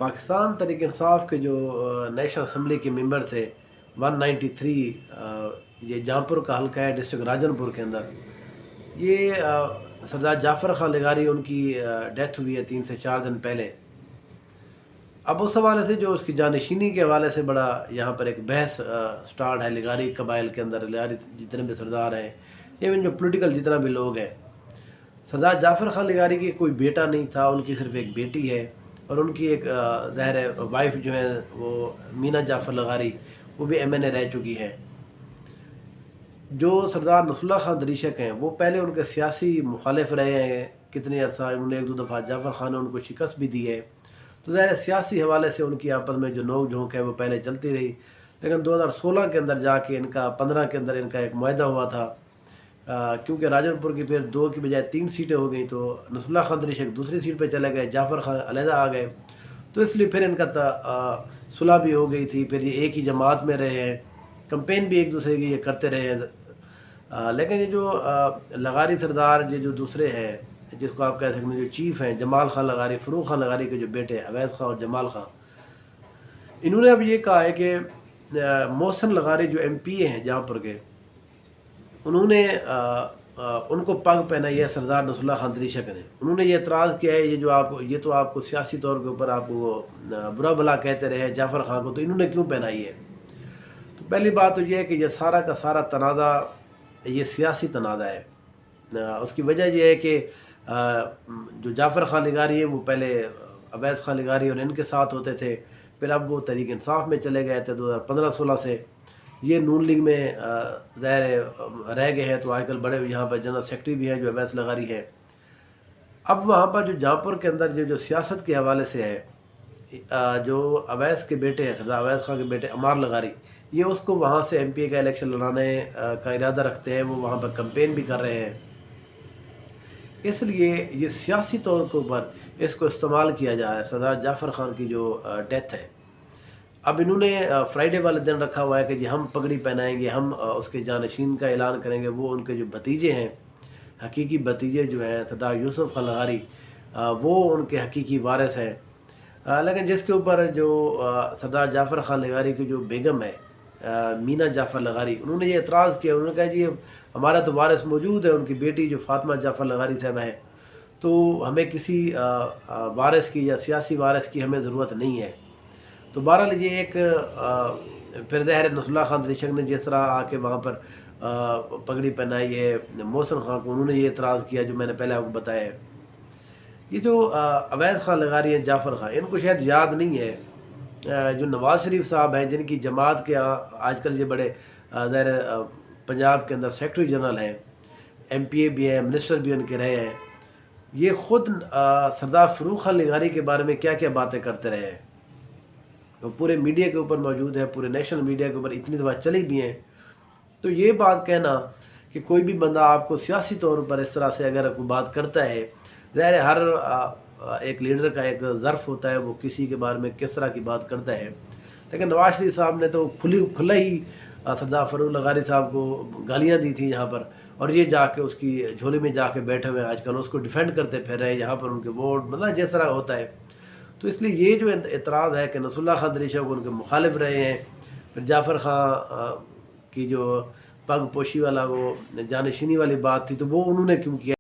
पाकिस्तान तहरीक इंसाफ के जो national assembly के मेंबर थे 193, ये जहाँपुर का हल्का है डिस्ट्रिक्ट राजनपुर के अंदर। ये सरदार जाफ़र खान लगारी उनकी डेथ हुई है 3 से 4 दिन पहले। अब उस हवाले से जो उसकी जानशीनी के हवाले से बड़ा यहाँ पर एक बहस स्टार्ट है लगारी कबाइल के अंदर। लगारी जितने भी सरदार हैं, इवन जो पॉलिटिकल जितना भी लोग हैं, सरदार जाफ़र खान लगारी की कोई बेटा नहीं था, उनकी सिर्फ एक बेटी है। और उनकी एक ज़ाहिर है वाइफ जो है वो मीना जाफ़र लगारी, वो भी MNA रह चुकी है। जो सरदार नसरुल्लाह खान दरीशक हैं वो पहले उनके सियासी मुखालिफ रहे हैं कितनी अर्सा, उन्होंने 1-2 दफ़ा जाफ़र खान ने उनको शिकस्त भी दी है। तो ज़ाहिर सियासी हवाले से उनकी आपस में जो नोक झोंक है वो पहले चलती रही। लेकिन 2016 के अंदर जाके इनका 15 के अंदर इनका एक मुआहदा हुआ था, क्योंकि राजनपुर की फिर 2 की बजाय 3 सीटें हो गई, तो नसरुल्लाह खान दरीशक दूसरी सीट पे चले गए, जाफ़र खान अलहदा आ गए। तो इसलिए फिर इनका सुलह भी हो गई थी। फिर ये एक ही जमात में रहे हैं, कंपेन भी एक दूसरे की ये करते रहे हैं। लेकिन ये जो लगारी सरदार, ये जो दूसरे हैं जिसको आप कह सकते हैं जो चीफ़ हैं, जमाल खान लगारी, फ़रूख खान लगारी के जो बेटे हैं अवैस खान और जमाल खान, इन्होंने अब ये कहा है कि मोहसिन लगारी जो MP हैं जहाँपुर के, उन्होंने उनको पग पहनाई है सरदार नसरुल्लाह खान दरीशक ने। उन्होंने ये एतराज़ किया है ये तो आपको सियासी तौर के ऊपर आपको बुरा भला कहते रहे जाफ़र खान को, तो इन्होंने क्यों पहनाई है। तो पहली बात तो ये है कि ये सारा का सारा तनाज़ा ये सियासी तनाज़ा है। उसकी वजह यह है कि जो जाफ़र खान लगारी है वो पहले अवैस खान लगारी और इनके साथ होते थे, फिर अब वो तहरीक इंसाफ में चले गए थे 2015-16 से। ये नून लीग में ज़ाहिर रह गए हैं, तो आजकल बड़े यहाँ पर जनरल सेक्रेटरी भी हैं जो अवैस लगारी हैं। अब वहाँ पर जो जहाँपुर के अंदर जो सियासत के हवाले से है, जो अवैस के बेटे हैं सरदार अवैस खान के बेटे अमार लगारी, ये उसको वहाँ से MP का इलेक्शन लड़ाने का इरादा रखते हैं, वो वहाँ पर कंपेन भी कर रहे हैं। इसलिए ये सियासी तौर के ऊपर इसको इस्तेमाल किया जा रहा है। सरदार जाफ़र खान की जो डेथ है, अब इन्होंने फ्राइडे वाले दिन रखा हुआ है कि जी हम पगड़ी पहनाएंगे, हम उसके जानशीन का ऐलान करेंगे। वो उनके जो भतीजे हैं, हकीकी भतीजे जो हैं सरदार यूसुफ खान लगारी, वो उनके हकीकी वारिस हैं। लेकिन जिसके ऊपर जो सरदार जाफ़र खान लगारी की जो बेगम है मीना जाफ़र लगारी, उन्होंने ये एतराज़ किया। उन्होंने कहा जी हमारा तो वारिस मौजूद है, उनकी बेटी जो फ़ातिमा जाफ़र लगारी साहब है, तो हमें किसी वारिस की या सियासी वारिस की हमें ज़रूरत नहीं है। तो बहरहाल ये एक फिर ज़ाहिर नसरुल्लाह खान दरीशक ने जिस तरह आके वहाँ पर पगड़ी पहनाई है मोहसिन खान को, उन्होंने ये एतराज़ किया जो मैंने पहले आपको बताया है। ये जो अवैस खान लगारी हैं जाफ़र खान, इनको शायद याद नहीं है जो नवाज़ शरीफ साहब हैं, जिनकी जमात के आजकल ये बड़े ज़ाहिर पंजाब के अंदर सेक्रेटरी जनरल हैं, MPA भी हैं, मिनिस्टर भी उनके रहे हैं। ये ख़ुद सरदार फ़रूख खान लगारी के बारे में क्या क्या बातें करते रहे हैं, तो पूरे मीडिया के ऊपर मौजूद है, पूरे नेशनल मीडिया के ऊपर इतनी दफ़ा चली भी हैं। तो ये बात कहना कि कोई भी बंदा आपको सियासी तौर पर इस तरह से अगर कोई बात करता है, ज़ाहिर है हर एक लीडर का एक ज़र्फ़ होता है, वो किसी के बारे में किस तरह की बात करता है। लेकिन नवाज़ शरीफ साहब ने तो खुला ही सरदार फ़रूख लगारी साहब को गालियाँ दी थी यहाँ पर, और ये जाके उसकी झोली में जाके बैठे हुए हैं आजकल, उसको डिफेंड करते फिर रहे हैं यहाँ पर उनके वोट, मतलब जिस तरह होता है। तो इसलिए ये जो एतराज़ है कि नसरुल्लाह खान दरीशक उनके मुखालिफ रहे हैं। फिर जाफ़र खान की जो पग पोशी वाला वो जानशीनी वाली बात थी, तो वो उन्होंने क्यों किया।